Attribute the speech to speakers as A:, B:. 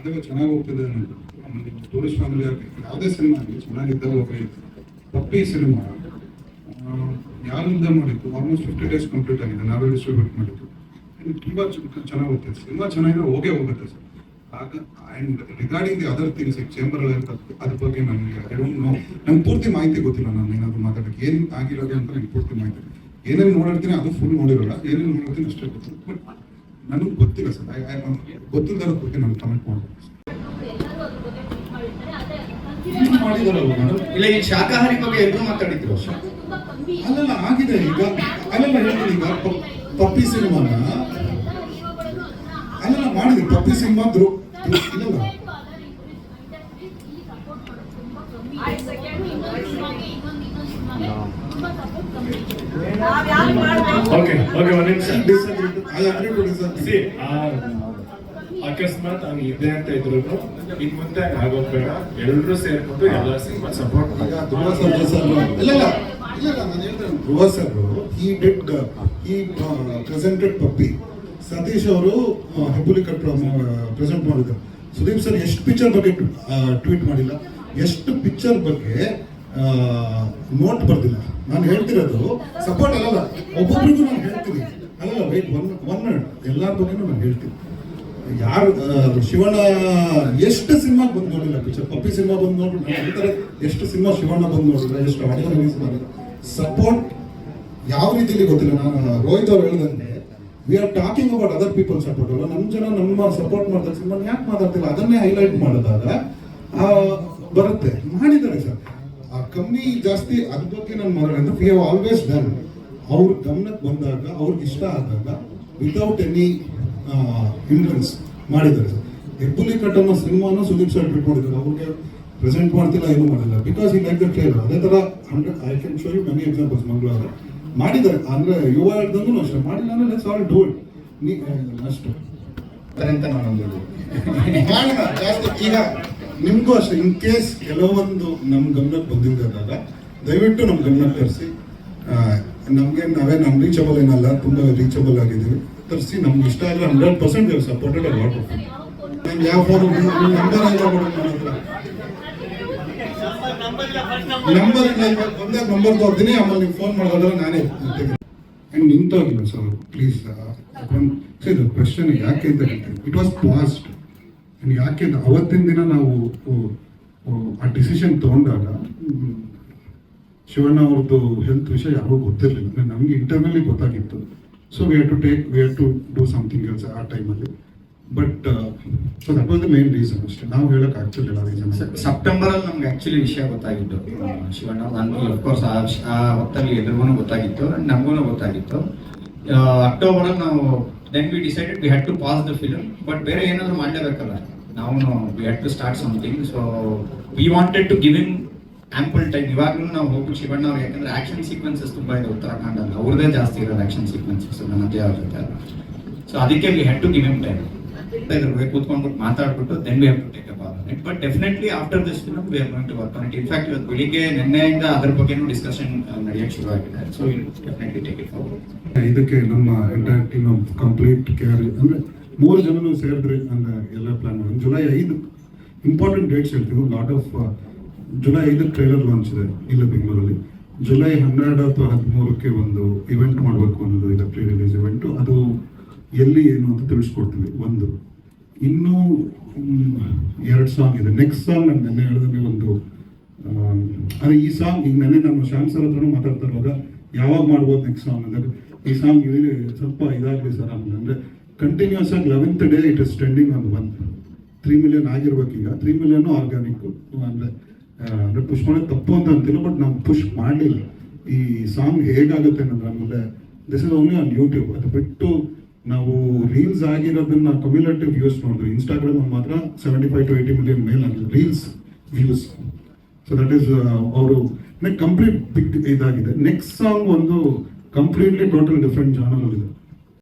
A: ಅದೇ ಚೆನ್ನಾಗಿ ಹೋಗ್ತಿದೆ ಅನ್ನೋದು. ಟೂರಿಸ್ಟ್ ಫ್ಯಾಮಿಲಿ ಯಾವುದೇ ಸಿನಿಮಾ ಆಗಲಿ ಚೆನ್ನಾಗಿದ್ದಾಗ ಹೋಗಿ. ಪಪ್ಪಿ ಸಿನಿಮಾ ಯಾರಿಂದ ಮಾಡಿತ್ತು, ಆಲ್ಮೋಸ್ಟ್ 50 days ಕಂಪ್ಲೀಟ್ ಆಗಿದೆ, ನಾವೇ ಡಿಸ್ಟ್ರಿಬ್ಯೂಟ್ ಮಾಡಿದ್ದು. ತುಂಬ ಚೆನ್ನಾಗಿ ಹೋಗ್ತದೆ ಸಿನಿಮಾ, ಚೆನ್ನಾಗಿದ್ರೆ ಹೋಗುತ್ತೆ ಸರ್. ಆಗ and regarding the other things ಈಗ ಚೇಂಬರಲ್ಲಿ ಅದ್ರ ಬಗ್ಗೆ ನಂಗೆ ಪೂರ್ತಿ ಮಾಹಿತಿ ಗೊತ್ತಿಲ್ಲ. ನಾನು ಏನಾದರೂ ಮಾತಾಡೋಕ್ಕೆ ಏನು ಆಗಿರೋದು ಅಂತ ನನಗೆ ಪೂರ್ತಿ ಮಾಹಿತಿ, ಏನೇನು ನೋಡಿರ್ತೀನಿ ಅದು ಫುಲ್ ನೋಡಿರೋಲ್ಲ, ಏನೇನು ನೋಡಿರ್ತೀನಿ ಅಷ್ಟೇ ಗೊತ್ತಿಲ್ಲ. ಬಟ್ ನನಗೆ ಗೊತ್ತಿಲ್ಲ ಸರ್, ಗೊತ್ತಿಲ್ಲದ ಬಗ್ಗೆ ನಾನು ಕಮೆಂಟ್ ಮಾಡ್ಬೋದು. ಮಾಡಿದಾರಲ್ಲ ಮೇಡಮ್,
B: ಇಲ್ಲ ಈ ಶಾಕಾಹಾರಿ ಬಗ್ಗೆ ಎಲ್ಲರೂ ಮಾತಾಡಿದ್ರು.
A: ಅಲ್ಲೆಲ್ಲ ಆಗಿದೆ ಈಗ, ಅಲ್ಲೆಲ್ಲ ಹೇಳ್ತೀನಿ ಈಗ ಪಪ್ಪಿ ಸಿನಿಮಾನ ಅಲ್ಲೆಲ್ಲ ಮಾಡಿದ್ರು. ಪಪ್ಪಿ ಸಿನಿಮಾ ಇಲ್ಲಲ್ಲ
C: ಅಕಸ್ಮಾತ್ ಅವ್ನು ಇದೆ ಅಂತ ಇದ್ರು ಇನ್ ಮುಂದೆ ಆಗೋದ್ ಬೇಡ, ಎಲ್ಲರೂ ಸೇರ್ಕೊಂಡು ಎಲ್ಲ cinema support.
A: Dhruva sir he presented ಪಪ್ಪಿ. ಸತೀಶ್ ಅವರು ಹೆಬ್ಬುಲಿ ಕಟ್ ಪ್ರೆಸೆಂಟ್ ಮಾಡಿದ್ರು. ಸುದೀಪ್ ಸರ್ ಎಷ್ಟು ಪಿಕ್ಚರ್ ಬಗ್ಗೆ ಟ್ವೀಟ್ ಮಾಡಿಲ್ಲ, ಎಷ್ಟು ಪಿಕ್ಚರ್ ಬಗ್ಗೆ ನೋಟ್ ಬರ್ದಿಲ್ಲ. ನಾನು ಹೇಳ್ತಿರೋದು ಸಪೋರ್ಟ್ ಅಲ್ಲಲ್ಲ, ಒಬ್ಬೊಬ್ರಿಗೂ ನಾನು ಹೇಳ್ತೀನಿ ಅಲ್ಲಲ್ಲ, ವೇಟ್ ಒನ್ ಎಲ್ಲರ ಬಗ್ಗೆನೂ ನಾನು ಹೇಳ್ತೀನಿ. ಯಾರು ಶಿವಣ್ಣ ಎಷ್ಟು ಸಿನಿಮಾ ಬಂದು ನೋಡಿಲ್ಲ ಪಿಕ್ಚರ್, ಪಪ್ಪಿ ಸಿನಿಮಾ ಬಂದು ನೋಡ್ಬಿಟ್ಟು ಹೇಳ್ತಾರೆ ಎಷ್ಟು ಸಿನಿಮಾ ಶಿವಣ್ಣ ಬಂದು ನೋಡಿಲ್ಲ, ಎಷ್ಟು ಆಡಿಯೋ ರಿಲೀಸ್ ಮಾಡಿಲ್ಲ. ಸಪೋರ್ಟ್ ಯಾವ ರೀತಿಯಲ್ಲಿ ಗೊತ್ತಿಲ್ಲ. ನಾನು ರೋಹಿತ್ ಅವ್ರು ಹೇಳಿದಂತೆ we are talking about other people support ಅಲ್ಲ, ನಮ್ಮ ಜನ ನಮ್ಮ ಸಪೋರ್ಟ್ ಮಾಡ್ತಾರೆ, ಸಿನಿಮಾ ಯಾಕೆ ಮಾತಾಡ್ತಿಲ್ಲ ಅದನ್ನೇ ಹೈಲೈಟ್ ಮಾಡಿದಾಗ ಬರುತ್ತೆ. ಮಾಡಿದ್ದಾರೆ ಸರ್, ಕಮ್ಮಿ ಜಾಸ್ತಿ ಅದ್ರ ಬಗ್ಗೆ ನಾನು ಮಾತಾಡಿದ್ರೆ ವಿ ಹ್ಯಾವ್ ಆಲ್ವೇಸ್ ಡನ್. ಅವ್ರ ಗಮನಕ್ಕೆ ಬಂದಾಗ, ಅವ್ರಿಗೆ ಇಷ್ಟ ಆದಾಗ ವಿತೌಟ್ ಎನಿ ಹಿಂಡ್ರೆನ್ಸ್ ಮಾಡಿದ್ದಾರೆ ಸರ್. ಹೆಬ್ಬುಲಿ ಕಟ್ ಅನ್ನೋ ಸಿನಿಮಾನು ಸುದೀಪ್ ಸರ್ ಟ್ವೀಟ್ ಮಾಡಿದ್ದಾರೆ, ಅವ್ರಿಗೆ ಪ್ರೆಸೆಂಟ್ ಮಾಡ್ತಿಲ್ಲ, ಏನೂ ಮಾಡಿಲ್ಲ, ಬಿಕಾಸ್ ಈ ಲೈಕ್ ದ ಟ್ರೇಲರ್. ಅದೇ ಥರ 100 I can show you many examples. ಮಂಗಳವಾರ ಮಾಡಿದ್ದಾರೆ ಅಂದರೆ ಯುವ ಹೇಳ್ದಂಗೂ ಅಷ್ಟೇ ಮಾಡಿಲ್ಲ ಅಂದರೆ ಲೆಟ್ಸ್ ಆಲ್ ಡೂ ಇಟ್ ಅಷ್ಟು
B: ಅಂತ ನಾನು
A: ಜಾಸ್ತಿ. ಈಗ ನಿಮಗೂ ಅಷ್ಟೇ, ಇನ್ ಕೇಸ್ ಕೆಲವೊಂದು ನಮ್ಮ ಗಮನಕ್ಕೆ ಬಂದಿದ್ದಾಗ ದಯವಿಟ್ಟು ನಮ್ಮ ಗಮನಕ್ಕೆ ತರಿಸಿ. ನಾವೇನು ಅನ್ರೀಚಬಲ್ ಏನಲ್ಲ, ತುಂಬ ರೀಚಬಲ್ ಆಗಿದ್ದೀವಿ. ತರಿಸಿ ನಮ್ಗೆ ಇಷ್ಟ ಆಗಲ್ಲ 100% ಸಪೋರ್ಟೆಡ್ ಅ ಲಾಟ್ ಆಫ್. ನಂಗೆ ಯಾವ ಫೋನ್ ನಂಬರ್ ಎಲ್ಲ ಕೊಡೋದು, ನಂಬರ್ ಒಂದೇ ನಂಬರ್ ತೋರ್ತೀನಿ, ಆಮೇಲೆ ನೀವು ಫೋನ್ ಮಾಡೋದ್ರೆ ನಾನೇ ಆ್ಯಂಡ್ ನಿಂತೋಗಿಲ್ಲ ಸರ್ ಪ್ಲೀಸ್. ಇದು ಕ್ವೆಶನ್ ಯಾಕೆ ಅಂತ ಹೇಳ್ತೀನಿ, ಇಟ್ ವಾಸ್ ಪಾಸ್ಟ್. ಆ್ಯಂಡ್ ಯಾಕೆ ಅವತ್ತಿನ ದಿನ ನಾವು ಆ ಡಿಸಿಷನ್ ತೊಗೊಂಡಾಗ ಶಿವಣ್ಣ ಅವ್ರದ್ದು ಹೆಲ್ತ್ ವಿಷಯ ಯಾರಿಗೂ ಗೊತ್ತಿರಲಿಲ್ಲ, ನಮಗೆ ಇಂಟರ್ನಲಿ ಗೊತ್ತಾಗಿತ್ತು. So we had to do something else ಆ ಟೈಮಲ್ಲಿ. But so that was the main reason ಅಷ್ಟೇ, ನಾವು ಹೇಳಕ್ ಆಗ್ತಿರ್ಲಿಲ್ಲ ರೀಸನ್.
B: ಸೆಪ್ಟೆಂಬರಲ್ಲಿ ನಮ್ಗೆ ಆಕ್ಚುಲಿ ವಿಷಯ ಗೊತ್ತಾಗಿತ್ತು ಶಿವಣ್ಣ. ನನಗೆ ಅಫ್ಕೋರ್ಸ್ ಆ ಹೊತ್ತಲ್ಲಿ ಎಲ್ರಿಗೂ ಗೊತ್ತಾಗಿತ್ತು, ನಮಗೂ ಗೊತ್ತಾಗಿತ್ತು. ಅಕ್ಟೋಬರಲ್ಲಿ ನಾವು then we decided we had to pass the film. But ಬೇರೆ ಏನಾದರೂ ಮಾಡಲೇಬೇಕಲ್ಲ, ನಾವು we had to start something. So we wanted to give in ample time. ಇವಾಗಲೂ ನಾವು ಹೋಗ್ಬಿಟ್ಟು ಶಿವಣ್ಣ ಅವ್ರು, ಯಾಕಂದ್ರೆ ಆಕ್ಷನ್ ಸೀಕ್ವೆನ್ಸಸ್ ತುಂಬ ಇದೆ ಉತ್ತರಾಖಂಡಲ್ಲಿ, ಅವ್ರದೇ ಜಾಸ್ತಿ ಇರೋದು ಆಕ್ಷನ್ ಸೀಕ್ವೆನ್ಸಸ್ ನಮ್ಮ ಅಜ್ಜ ಅವ್ರ ಜೊತೆ. ಸೊ ಅದಕ್ಕೆ we had to give him time. ಇದ್ರ ಬಗ್ಗೆ ಕೂತ್ಕೊಂಡ್ಬಿಟ್ಟು ಮಾತಾಡ್ಬಿಟ್ಟು then we have to take up on it. But definitely after this film we are going to work on it. In fact ಇವತ್ತು ಬೆಳಿಗ್ಗೆ ನಿನ್ನೆಯಿಂದ ಅದ್ರ ಬಗ್ಗೆನೂ ಡಿಸ್ಕಷನ್ ನಡೆಯಕ್ಕೆ ಶುರು ಆಗಿದೆ. So will definitely take it forward.
A: ಇದಕ್ಕೆ ನಮ್ಮ entire team of complete care ಅಂದರೆ 3 ಜನನು ಸೇರಿದ್ರಿ ಅಂದ್ರೆ ಎಲ್ಲ ಪ್ಲಾನ್ ಮಾಡಿ. ಜುಲೈ 5 ಇಂಪಾರ್ಟೆಂಟ್ ಡೇಟ್ಸ್ ಹೇಳ್ತೀವಿ. Lot of July 5 trailer launch ಇದೆ ಇಲ್ಲ ಬೆಂಗಳೂರಲ್ಲಿ. ಜುಲೈ 12 ಅಥವಾ 13ಕ್ಕೆ ಒಂದು ಇವೆಂಟ್ ಮಾಡಬೇಕು ಅನ್ನೋದು ಇದೆ, ಪ್ರೀ ರಿಲೀಸ್ ಇವೆಂಟು. ಅದು ಎಲ್ಲಿ ಏನು ಅಂತ ತಿಳಿಸ್ಕೊಡ್ತೀವಿ. ಒಂದು ಇನ್ನೂ 2 ಸಾಂಗ್ ಇದೆ. ನೆಕ್ಸ್ಟ್ ಸಾಂಗ್ ನಾನು ನೆನ್ನೆ ಹೇಳಿದ್ರೆ ಒಂದು ಅದೇ ಈ ಸಾಂಗ್ ಈಗ ನೆನ್ನೆ ನಾನು ಶ್ಯಾಮ್ ಸರ್ ಹತ್ರನೂ ಮಾತಾಡ್ತಾ ಇರುವಾಗ ಯಾವಾಗ ಮಾಡ್ಬೋದು ನೆಕ್ಸ್ಟ್ ಸಾಂಗ್ ಅಂದರೆ ಈ ಸಾಂಗ್ ಇಲ್ಲಿ ಸ್ವಲ್ಪ ಇದಾಗಲಿ ಸರ್ ಅಂದರೆ ಕಂಟಿನ್ಯೂಸ್ ಆಗಿ 11th day it is trending on 3 million ಆಗಿರ್ಬೇಕು. ಈಗ 3 ಮಿಲಿಯನ್ ಆರ್ಗ್ಯಾನಿಕ್ ಅಂದರೆ ಪುಷ್ ಮಾಡೋದು ತಪ್ಪು ಅಂತ ಅಂತಿಲ್ಲ, ಬಟ್ ನಾವು ಪುಷ್ ಮಾಡಲಿಲ್ಲ. ಈ ಸಾಂಗ್ ಹೇಗಾಗುತ್ತೆ ಅನ್ನೋದು ಆಮೇಲೆ this is only on YouTube. ಅದು ಬಿಟ್ಟು ನಾವು ರೀಲ್ಸ್ ಆಗಿರೋದನ್ನ ಕ್ಯುಮ್ಯುಲೇಟಿವ್ ವ್ಯೂಸ್ ನೋಡಿದ್ವಿ. ಇನ್ಸ್ಟಾಗ್ರಾಮ್ ಮಾತ್ರ 75 to 80 ಮಿಲಿಯನ್ ಮೇಲ್ ಆಗಿದೆ reels views. So that is ಅವರು ಕಂಪ್ಲೀಟ್ ಬಿಗ್ ಇದಾಗಿದೆ. ನೆಕ್ಸ್ಟ್ ಸಾಂಗ್ ಒಂದು ಕಂಪ್ಲೀಟ್ಲಿ ಟೋಟಲ್ ಡಿಫ್ರೆಂಟ್ ಜಾನರ್ ಇದೆ.